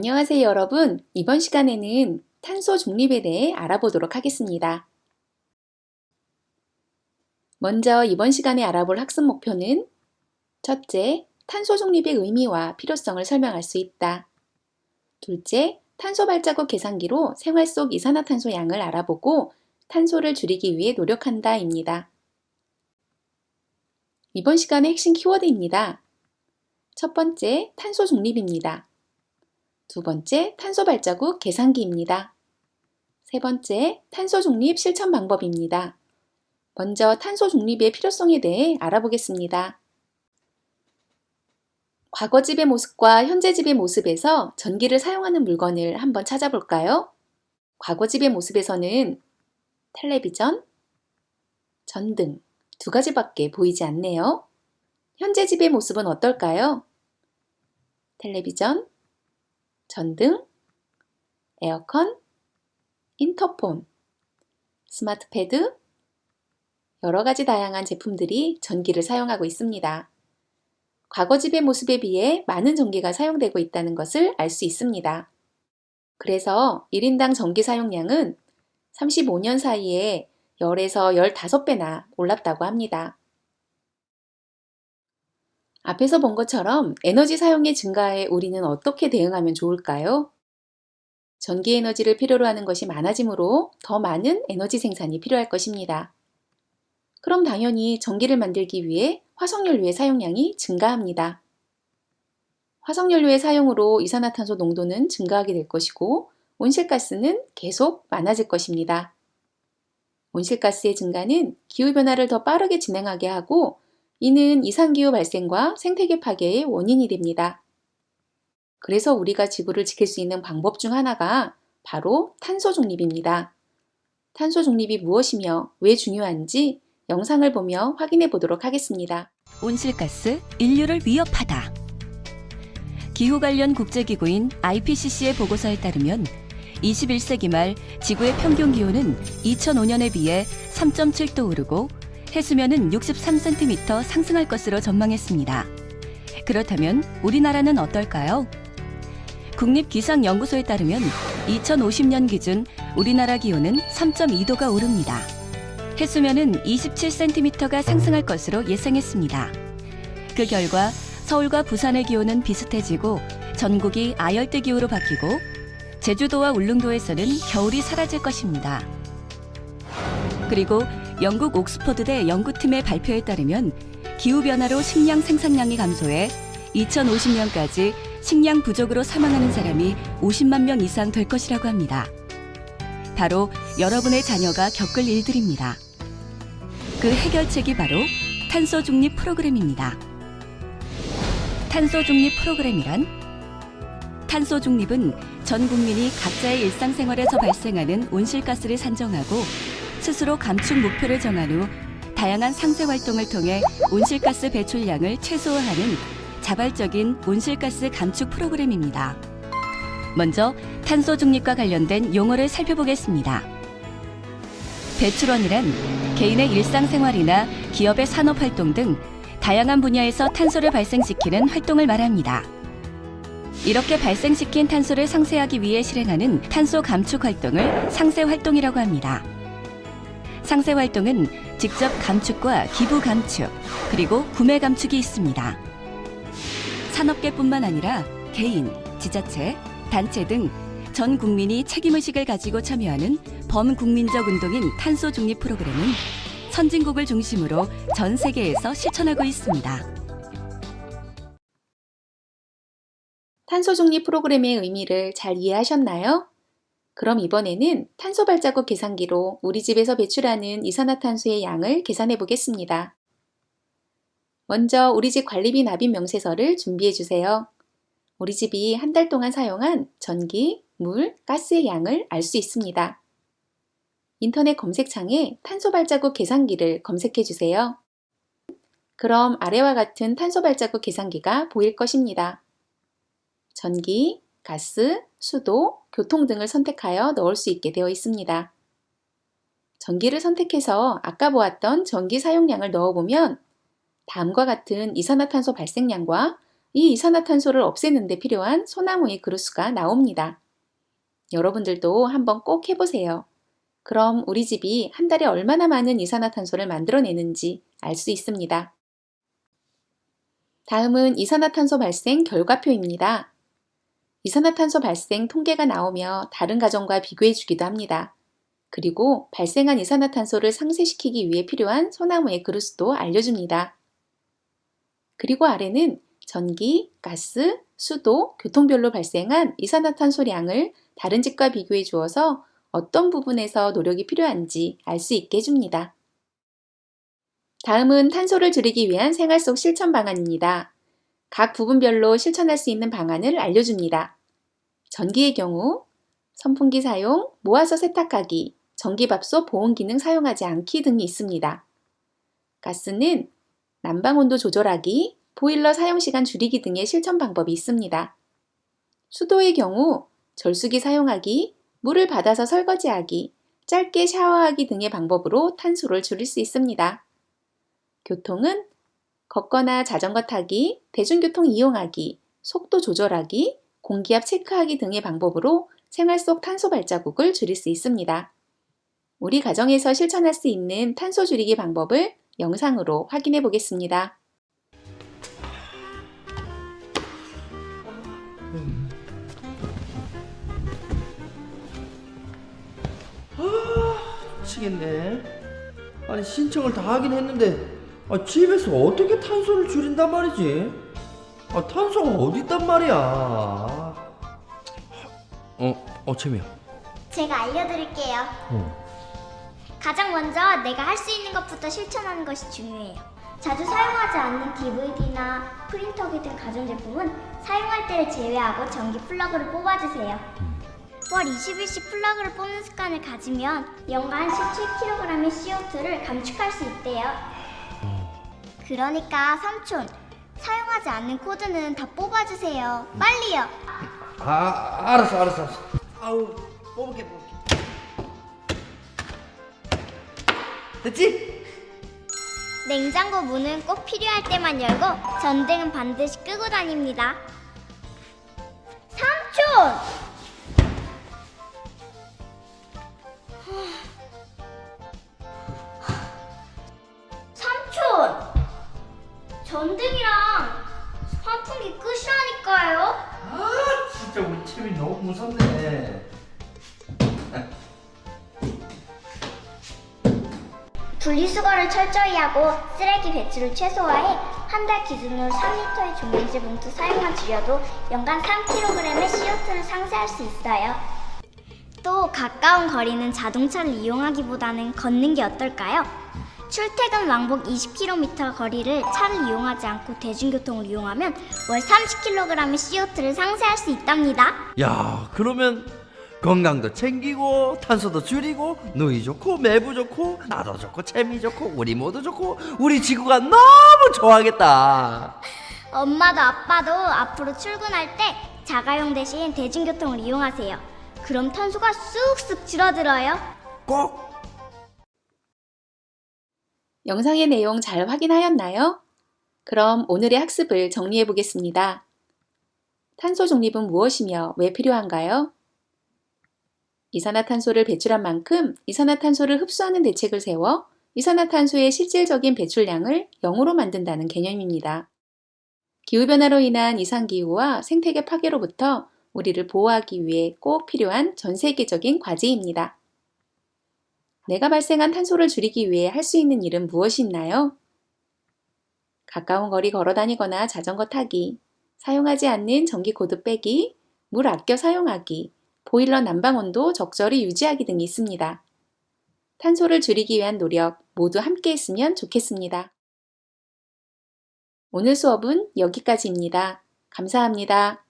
안녕하세요, 여러분. 이번 시간에는 탄소 중립에 대해 알아보도록 하겠습니다. 먼저 이번 시간에 알아볼 학습 목표는 첫째, 탄소 중립의 의미와 필요성을 설명할 수 있다. 둘째, 탄소 발자국 계산기로 생활 속 이산화탄소 양을 알아보고 탄소를 줄이기 위해 노력한다 입니다. 이번 시간의 핵심 키워드입니다. 첫 번째, 탄소 중립입니다. 두 번째, 탄소 발자국 계산기입니다. 세 번째, 탄소 중립 실천 방법입니다. 먼저 탄소 중립의 필요성에 대해 알아보겠습니다. 과거 집의 모습과 현재 집의 모습에서 전기를 사용하는 물건을 한번 찾아볼까요? 과거 집의 모습에서는 텔레비전, 전등 두 가지밖에 보이지 않네요. 현재 집의 모습은 어떨까요? 텔레비전, 전등, 에어컨, 인터폰, 스마트패드, 여러 가지 다양한 제품들이 전기를 사용하고 있습니다. 과거 집의 모습에 비해 많은 전기가 사용되고 있다는 것을 알 수 있습니다. 그래서 1인당 전기 사용량은 35년 사이에 10에서 15배나 올랐다고 합니다. 앞에서 본 것처럼 에너지 사용의 증가에 우리는 어떻게 대응하면 좋을까요? 전기 에너지를 필요로 하는 것이 많아지므로 더 많은 에너지 생산이 필요할 것입니다. 그럼 당연히 전기를 만들기 위해 화석연료의 사용량이 증가합니다. 화석연료의 사용으로 이산화탄소 농도는 증가하게 될 것이고 온실가스는 계속 많아질 것입니다. 온실가스의 증가는 기후변화를 더 빠르게 진행하게 하고 이는 이상기후 발생과 생태계 파괴의 원인이 됩니다. 그래서 우리가 지구를 지킬 수 있는 방법 중 하나가 바로 탄소 중립입니다. 탄소 중립이 무엇이며 왜 중요한지 영상을 보며 확인해 보도록 하겠습니다. 온실가스 인류를 위협하다. 기후 관련 국제기구인 IPCC의 보고서에 따르면 21세기 말 지구의 평균 기온은 2005년에 비해 3.7도 오르고 해수면은 63cm 상승할 것으로 전망했습니다. 그렇다면 우리나라는 어떨까요? 국립기상연구소에 따르면 2050년 기준 우리나라 기온은 3.2도가 오릅니다. 해수면은 27cm가 상승할 것으로 예상했습니다. 그 결과 서울과 부산의 기온은 비슷해지고 전국이 아열대 기후로 바뀌고 제주도와 울릉도에서는 겨울이 사라질 것입니다. 그리고 영국 옥스퍼드대 연구팀의 발표에 따르면 기후변화로 식량 생산량이 감소해 2050년까지 식량 부족으로 사망하는 사람이 50만 명 이상 될 것이라고 합니다. 바로 여러분의 자녀가 겪을 일들입니다. 그 해결책이 바로 탄소 중립 프로그램입니다. 탄소 중립 프로그램이란 탄소 중립은 전 국민이 각자의 일상생활에서 발생하는 온실가스를 산정하고 스스로 감축 목표를 정한 후 다양한 상세 활동을 통해 온실가스 배출량을 최소화하는 자발적인 온실가스 감축 프로그램입니다. 먼저 탄소 중립과 관련된 용어를 살펴보겠습니다. 배출원이란 개인의 일상생활이나 기업의 산업활동 등 다양한 분야에서 탄소를 발생시키는 활동을 말합니다. 이렇게 발생시킨 탄소를 상쇄하기 위해 실행하는 탄소 감축 활동을 상쇄활동이라고 합니다. 상쇄활동은 직접 감축과 기부 감축, 그리고 구매 감축이 있습니다. 산업계뿐만 아니라 개인, 지자체, 단체 등 전 국민이 책임의식을 가지고 참여하는 범국민적 운동인 탄소 중립 프로그램은 선진국을 중심으로 전 세계에서 실천하고 있습니다. 탄소 중립 프로그램의 의미를 잘 이해하셨나요? 그럼 이번에는 탄소 발자국 계산기로 우리 집에서 배출하는 이산화탄소의 양을 계산해 보겠습니다. 먼저 우리 집 관리비 납입 명세서를 준비해 주세요. 우리 집이 한 달 동안 사용한 전기, 물, 가스의 양을 알 수 있습니다. 인터넷 검색창에 탄소 발자국 계산기를 검색해 주세요. 그럼 아래와 같은 탄소 발자국 계산기가 보일 것입니다. 전기, 가스, 수도, 교통 등을 선택하여 넣을 수 있게 되어 있습니다. 전기를 선택해서 아까 보았던 전기 사용량을 넣어보면 다음과 같은 이산화탄소 발생량과 이 이산화탄소를 없애는 데 필요한 소나무의 그루스가 나옵니다. 여러분들도 한번 꼭 해보세요. 그럼 우리 집이 한 달에 얼마나 많은 이산화탄소를 만들어내는지 알 수 있습니다. 다음은 이산화탄소 발생 결과표입니다. 이산화탄소 발생 통계가 나오며 다른 가정과 비교해 주기도 합니다. 그리고 발생한 이산화탄소를 상쇄시키기 위해 필요한 소나무의 그루스도 알려줍니다. 그리고 아래는 전기, 가스, 수도, 교통별로 발생한 이산화탄소량을 다른 집과 비교해 주어서 어떤 부분에서 노력이 필요한지 알 수 있게 해줍니다. 다음은 탄소를 줄이기 위한 생활 속 실천 방안입니다. 각 부분별로 실천할 수 있는 방안을 알려줍니다. 전기의 경우 선풍기 사용, 모아서 세탁하기, 전기밥솥 보온 기능 사용하지 않기 등이 있습니다. 가스는 난방 온도 조절하기, 보일러 사용 시간 줄이기 등의 실천 방법이 있습니다. 수도의 경우 절수기 사용하기, 물을 받아서 설거지하기, 짧게 샤워하기 등의 방법으로 탄소를 줄일 수 있습니다. 교통은 걷거나 자전거 타기, 대중교통 이용하기, 속도 조절하기, 공기압 체크하기 등의 방법으로 생활 속 탄소 발자국을 줄일 수 있습니다. 우리 가정에서 실천할 수 있는 탄소 줄이기 방법을 영상으로 확인해 보겠습니다. 미치겠네. 아니 신청을 다 하긴 했는데 집에서 어떻게 탄소를 줄인단 말이지? 탄소가 어디 있단 말이야? 채미야. 제가 알려드릴게요. 가장 먼저 내가 할 수 있는 것부터 실천하는 것이 중요해요. 자주 사용하지 않는 DVD나 프린터기 등 가전제품은 사용할 때를 제외하고 전기 플러그를 뽑아주세요. 월 20일씩 플러그를 뽑는 습관을 가지면 연간 17kg의 CO2를 감축할 수 있대요. 그러니까 삼촌, 사용하지 않는 코드는 다 뽑아주세요. 빨리요. 알았어. 아우, 뽑을게. 됐지? 냉장고 문은 꼭 필요할 때만 열고 전등은 반드시 끄고 다닙니다. 삼촌! 삼촌! 전등이랑 환풍기 끄시라니까요. 진짜 우리 채미 너무 무섭네. 분리수거를 철저히 하고 쓰레기 배출을 최소화해 한 달 기준으로 3리터의 종량제 봉투 사용만 줄여도 연간 3kg의 CO2를 상쇄할 수 있어요. 또 가까운 거리는 자동차를 이용하기보다는 걷는 게 어떨까요? 출퇴근 왕복 20km 거리를 차를 이용하지 않고 대중교통을 이용하면 월 30kg의 CO2를 상쇄할 수 있답니다. 야, 그러면 건강도 챙기고 탄소도 줄이고 누이 좋고 매부 좋고 나도 좋고 채미 좋고 우리 모두 좋고 우리 지구가 너무 좋아하겠다. 엄마도 아빠도 앞으로 출근할 때 자가용 대신 대중교통을 이용하세요. 그럼 탄소가 쑥쑥 줄어들어요. 꼭. 영상의 내용 잘 확인하였나요? 그럼 오늘의 학습을 정리해 보겠습니다. 탄소 중립은 무엇이며 왜 필요한가요? 이산화탄소를 배출한 만큼 이산화탄소를 흡수하는 대책을 세워 이산화탄소의 실질적인 배출량을 0으로 만든다는 개념입니다. 기후변화로 인한 이상기후와 생태계 파괴로부터 우리를 보호하기 위해 꼭 필요한 전 세계적인 과제입니다. 내가 발생한 탄소를 줄이기 위해 할 수 있는 일은 무엇이 있나요? 가까운 거리 걸어 다니거나 자전거 타기, 사용하지 않는 전기 코드 빼기, 물 아껴 사용하기, 보일러 난방 온도 적절히 유지하기 등이 있습니다. 탄소를 줄이기 위한 노력 모두 함께 했으면 좋겠습니다. 오늘 수업은 여기까지입니다. 감사합니다.